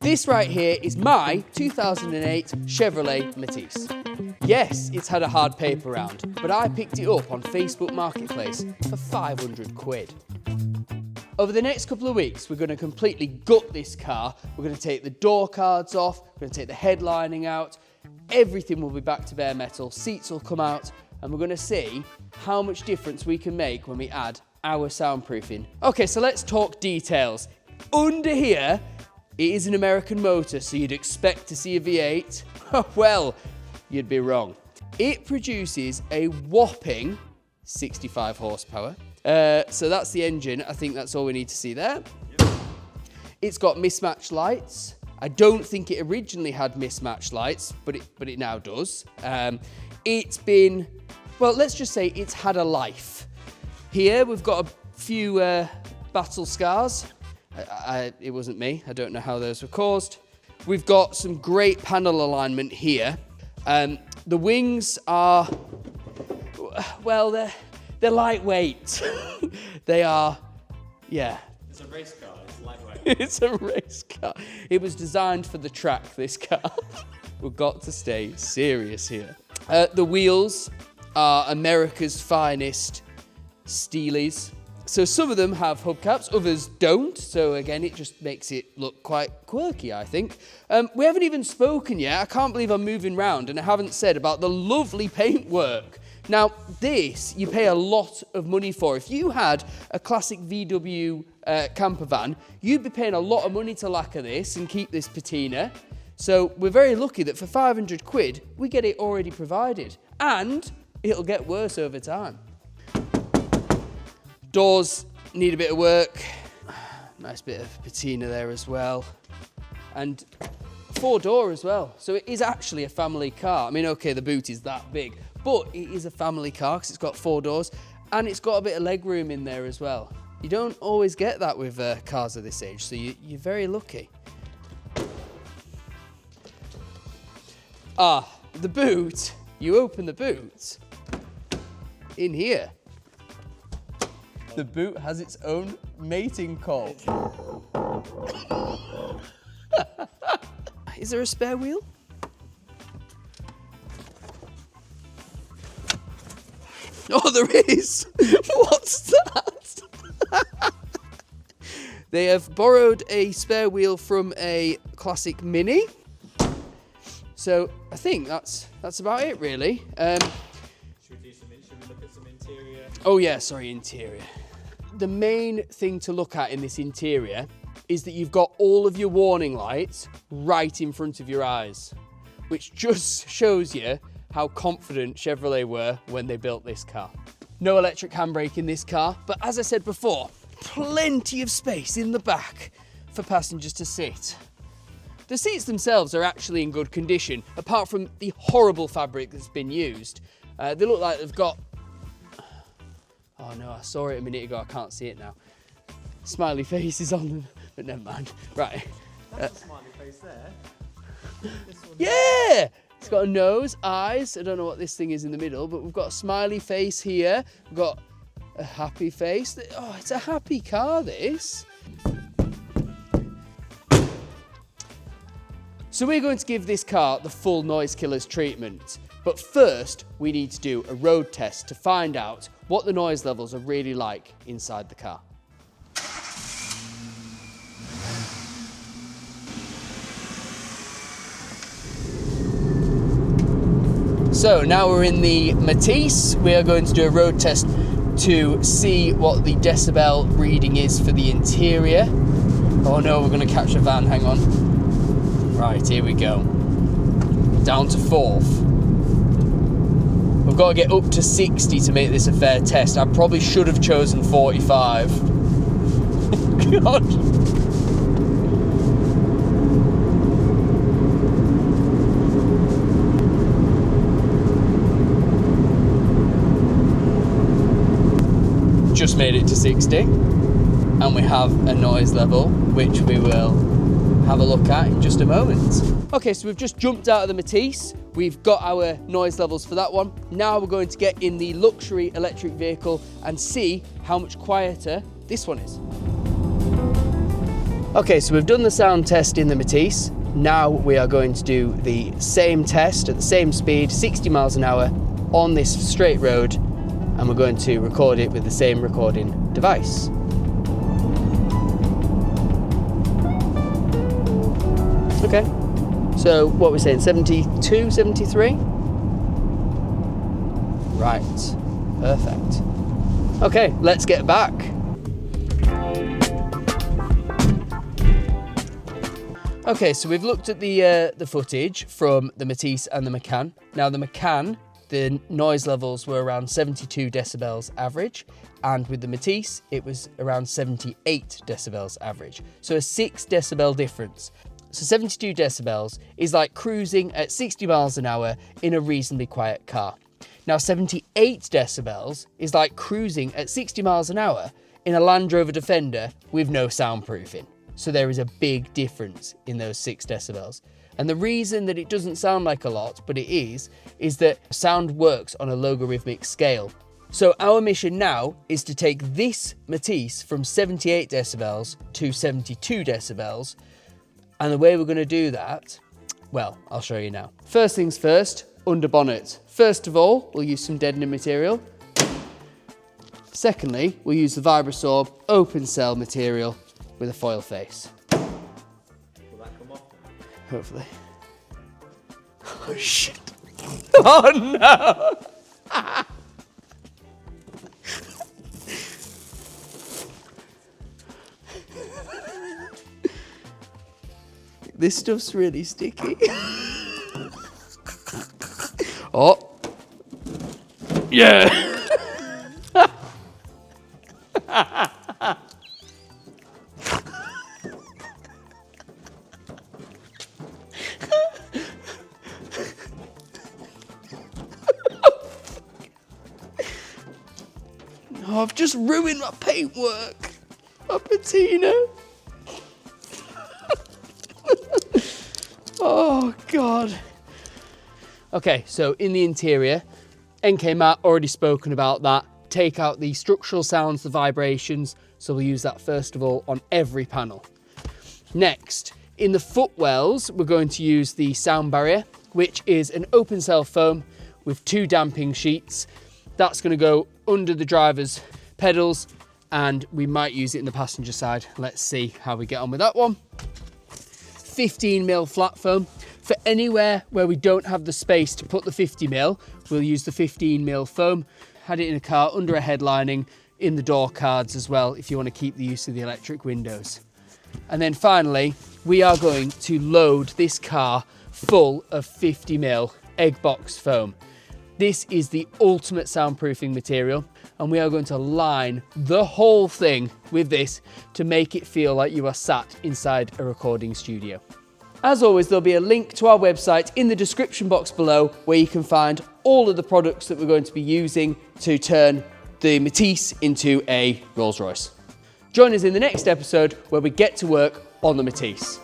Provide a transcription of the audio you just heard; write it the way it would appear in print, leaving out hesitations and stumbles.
This right here is my 2008 Chevrolet Matisse. Yes, it's had a hard paper round, but I picked it up on Facebook Marketplace for 500 quid. Over the next couple of weeks, we're going to completely gut this car. We're going to take the door cards off, we're going to take the headlining out, everything will be back to bare metal, seats will come out, and we're going to see how much difference we can make when we add our soundproofing. Okay, so let's talk details. Under here, it is an American motor, so you'd expect to see a V8. Well, you'd be wrong. It produces a whopping 65 horsepower. So that's the engine. I think that's all we need to see there. Yep. It's got mismatched lights. I don't think it originally had mismatched lights, but it now does. It's been, well, let's just say it's had a life. Here we've got a few battle scars. It wasn't me. I don't know how those were caused. We've got some great panel alignment here. The wings are, well, they're lightweight. They are, yeah. It's a race car, it's lightweight. It's a race car. It was designed for the track, this car. We've got to stay serious here. The wheels are America's finest Steelies. So some of them have hubcaps, others don't. So again, it just makes it look quite quirky, I think. We haven't even spoken yet. I can't believe I'm moving round and I haven't said about the lovely paintwork. Now, this you pay a lot of money for. If you had a classic VW camper van, you'd be paying a lot of money to lacquer this and keep this patina. So we're very lucky that for 500 quid, we get it already provided. And it'll get worse over time. Doors need a bit of work. Nice bit of patina there as well. And 4-door as well. So it is actually a family car. I mean, okay, the boot is that big, but it is a family car because it's got 4 doors and it's got a bit of leg room in there as well. You don't always get that with cars of this age, so you're very lucky. The boot, you open the boot in here. The boot has its own mating call. Is there a spare wheel? Oh, there is! What's that? They have borrowed a spare wheel from a classic Mini. So I think that's about it, really. Should we look at some interior? Oh yeah, sorry, interior. The main thing to look at in this interior is that you've got all of your warning lights right in front of your eyes, which just shows you how confident Chevrolet were when they built this car. No electric handbrake in this car, but as I said before, plenty of space in the back for passengers to sit. The seats themselves are actually in good condition, apart from the horrible fabric that's been used. They look like they've got, oh no, I saw it a minute ago, I can't see it now. Smiley faces on them, but never mind. Right. That's a smiley face there. Yeah! It's got a nose, eyes, I don't know what this thing is in the middle, but we've got a smiley face here. We've got a happy face. Oh, it's a happy car, this. So we're going to give this car the full Noisekillers treatment. But first, we need to do a road test to find out what the noise levels are really like inside the car. So now we're in the Matisse. We are going to do a road test to see what the decibel reading is for the interior. Oh no, we're going to catch a van, hang on. Right, here we go. Down to 4th. We've got to get up to 60 to make this a fair test. I probably should have chosen 45. God. Just made it to 60. And we have a noise level, which we will have a look at in just a moment. Okay, so we've just jumped out of the Matisse. We've got our noise levels for that one. Now we're going to get in the luxury electric vehicle and see how much quieter this one is. Okay, so we've done the sound test in the Matisse. Now we are going to do the same test at the same speed, 60 miles an hour, on this straight road, and we're going to record it with the same recording device. Okay, so what we're saying, 72, 73? Right, perfect. Okay, let's get back. Okay, so we've looked at the footage from the Matisse and the Macan. Now the Macan, the noise levels were around 72 decibels average, and with the Matisse, it was around 78 decibels average. So a 6 decibel difference. So 72 decibels is like cruising at 60 miles an hour in a reasonably quiet car. Now 78 decibels is like cruising at 60 miles an hour in a Land Rover Defender with no soundproofing. So there is a big difference in those 6 decibels. And the reason that it doesn't sound like a lot, but it is that sound works on a logarithmic scale. So our mission now is to take this Matisse from 78 decibels to 72 decibels. And the way we're going to do that, well, I'll show you now. First things first, under bonnet. First of all, we'll use some deadening material. Secondly, we'll use the Vibrasorb open cell material with a foil face. Will that come off? Hopefully. Oh shit. Oh no! This stuff's really sticky. Oh. Yeah. Oh, I've just ruined my paintwork. My patina. Oh, God. Okay, so in the interior, NK Matte, already spoken about that. Take out the structural sounds, the vibrations. So we'll use that first of all on every panel. Next, in the footwells, we're going to use the sound barrier, which is an open cell foam with 2 damping sheets. That's going to go under the driver's pedals, and we might use it in the passenger side. Let's see how we get on with that one. 15mm flat foam. For anywhere where we don't have the space to put the 50mm, we'll use the 15mm foam. Had it in a car under a headlining, in the door cards as well, if you want to keep the use of the electric windows. And then finally, we are going to load this car full of 50mm egg box foam. This is the ultimate soundproofing material, and we are going to line the whole thing with this to make it feel like you are sat inside a recording studio. As always, there'll be a link to our website in the description box below where you can find all of the products that we're going to be using to turn the Matisse into a Rolls-Royce. Join us in the next episode where we get to work on the Matisse.